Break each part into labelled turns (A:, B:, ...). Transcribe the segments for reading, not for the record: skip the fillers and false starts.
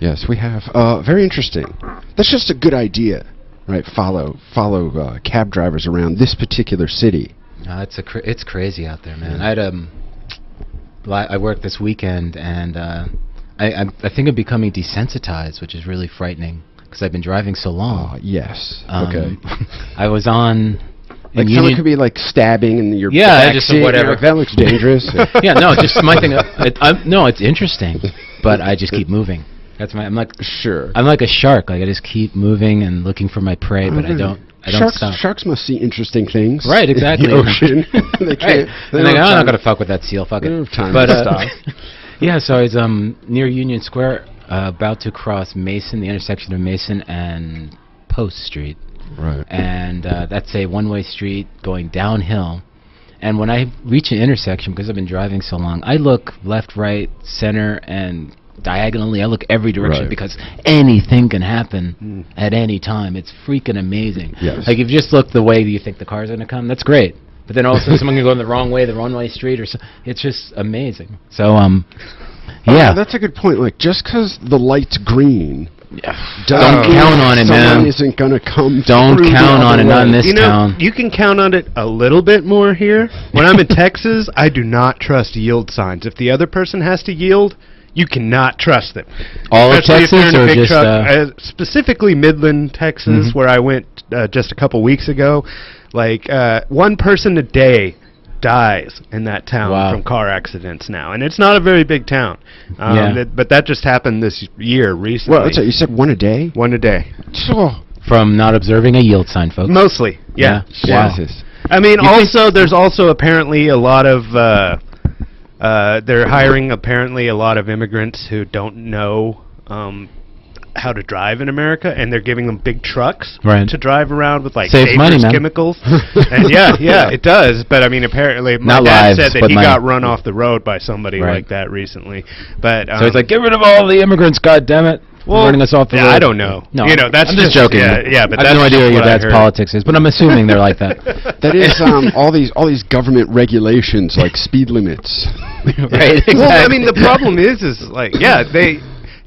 A: Yes, we have. Very interesting. That's just a good idea, right? Follow cab drivers around this particular city.
B: No, it's crazy out there, man. I worked this weekend, and I think I'm becoming desensitized, which is really frightening because I've been driving so long.
A: Yes. Okay.
B: I was on.
A: Like someone could be like stabbing in your
B: back just
A: seat,
B: whatever.
A: Like, that looks dangerous.
B: Yeah, no, just my thing. No, it's interesting, but I just keep moving. I'm like a shark. Like I just keep moving and looking for my prey, but I don't stop.
A: Sharks must see interesting things.
B: Right, exactly.
A: In the ocean. They can't.
B: Right. And I'm not gonna fuck with that seal. Fuck it.
A: They don't have time to stop.
B: Yeah, so I was near Union Square, about to cross Mason, the intersection of Mason and Post Street.
A: Right.
B: And that's a one-way street going downhill. And when I reach an intersection, because I've been driving so long, I look left, right, center, and diagonally. I look every direction because anything can happen at any time. It's freaking amazing.
A: Yes.
B: Like if you just look the way that you think the car's going to come, that's great. But then all of a sudden someone can go in the wrong way, the one-way street, or so. It's just amazing. So, yeah.
A: That's a good point. Like, just because the light's green,
B: don't count on it, man.
A: Someone isn't going to come.
B: Don't count on it, not in this town.
C: You can count on it a little bit more here. When I'm in Texas, I do not trust yield signs. If the other person has to yield, you cannot trust them.
B: All of Texas, or just
C: specifically Midland, Texas, where I went just a couple weeks ago. Like one person a day dies in that town from car accidents now, and it's not a very big town. But that just happened this year recently.
A: Well, you said one a day?
C: One a day.
B: From not observing a yield sign, folks.
C: Mostly, yeah.
B: Wow.
C: I mean, there's also apparently a lot of they're hiring apparently a lot of immigrants who don't know how to drive in America, and they're giving them big trucks to drive around with like dangerous chemicals. And yeah, it does. But I mean, apparently my dad said that he got run off the road by somebody like that recently. But
B: so he's like, get rid of all the immigrants, goddammit. Running us off the road.
C: I don't know.
B: No,
C: that's
B: I'm just joking.
C: Yeah, but
B: I have no idea what your dad's politics is, but I'm assuming they're like that.
A: That is all these government regulations like speed limits.
B: Right. Exactly.
C: Well, I mean, the problem is like they.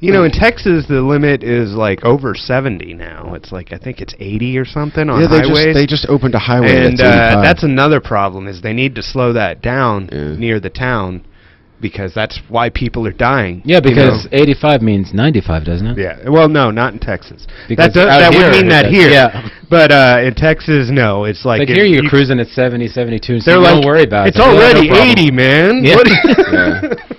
C: In Texas, the limit is like over 70 now. It's like, I think it's 80 or something on highways.
A: They just opened a highway.
C: And that's another problem, is they need to slow that down near the town, because that's why people are dying.
B: Yeah, because 85 means 95, doesn't it?
C: Yeah. Well, no, not in Texas.
B: Because
C: that would mean that here.
B: Yeah.
C: But in Texas, no. It's like
B: here you're cruising at 70, 72, so don't worry about it.
C: It's already 80, man.
B: Yeah.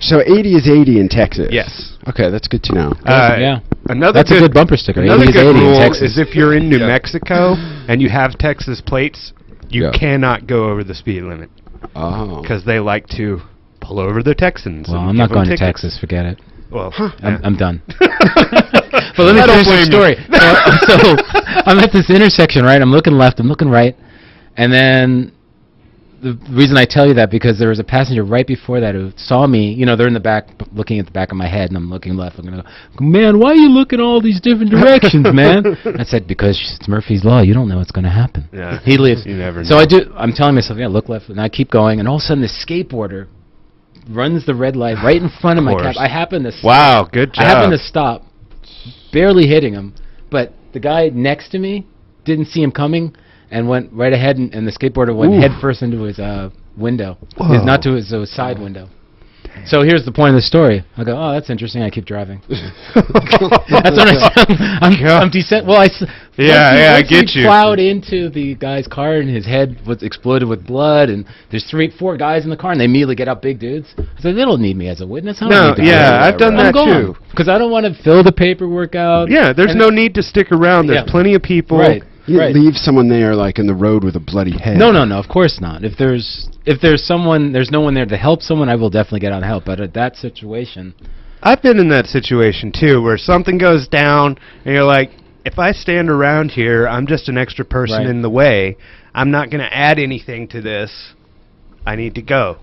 A: So 80 is 80 in Texas.
C: Yes.
A: Okay, that's good to know.
B: That's a good bumper sticker.
C: Another good
B: 80
C: rule
B: in Texas.
C: is if you're in New Mexico and you have Texas plates, you cannot go over the speed limit.
A: Oh.
C: Because they like to pull over the Texans.
B: Well, I'm not going to Texas. Forget it.
C: Well,
B: I'm done. But let me finish the story. So I'm at this intersection, right? I'm looking left, I'm looking right, and then the reason I tell you that, because there was a passenger right before that who saw me. They're in the back, looking at the back of my head, and I'm looking left, looking to go, man, why are you looking all these different directions, man? I said, because it's Murphy's Law. You don't know what's going to happen.
C: Yeah.
B: He leaves.
C: You never know.
B: So I'm telling myself, look left, and I keep going, and all of a sudden this skateboarder runs the red light right in front of my cab. I happen to stop.
C: Wow, good job.
B: I happen to stop, barely hitting him, but the guy next to me didn't see him coming and went right ahead, and the skateboarder went head first into his window. Not to his side window. So here's the point of the story. I go, oh, that's interesting. I keep driving. That's what I'm decent. Well,
C: I get you.
B: He plowed into the guy's car, and his head was exploded with blood. And there's 4 guys in the car, and they immediately get out big dudes. I said, they don't need me as a witness.
C: I've done that too.
B: Because I don't want to fill the paperwork out.
C: Yeah, there's no need to stick around. There's plenty of people.
A: Right. You leave someone there like in the road with a bloody head.
B: No, of course not. If there's no one there to help someone, I will definitely get out and help. But at that situation,
C: I've been in that situation too, where something goes down and you're like, if I stand around here, I'm just an extra person in the way. I'm not going to add anything to this. I need to go.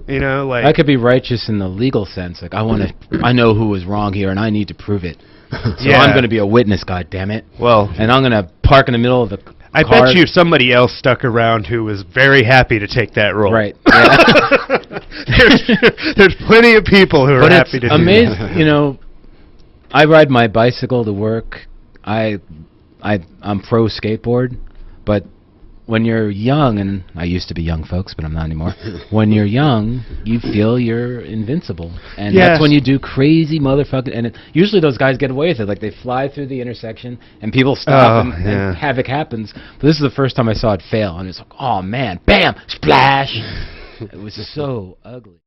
B: I could be righteous in the legal sense. Like I know who was wrong here, and I need to prove it. So I'm going to be a witness, goddammit.
C: Well,
B: and I'm going to park in the middle of the car.
C: I bet you somebody else stuck around who was very happy to take that role.
B: Right. Yeah.
C: there's plenty of people who are happy to do that.
B: Amazing, I ride my bicycle to work. I'm pro skateboard, but when you're young, and I used to be young, folks, but I'm not anymore. When you're young, you feel you're invincible, and that's when you do crazy motherfucking. And usually those guys get away with it, like they fly through the intersection, and people stop, and havoc happens. But this is the first time I saw it fail, and it's like, oh man, bam, splash! It was so ugly.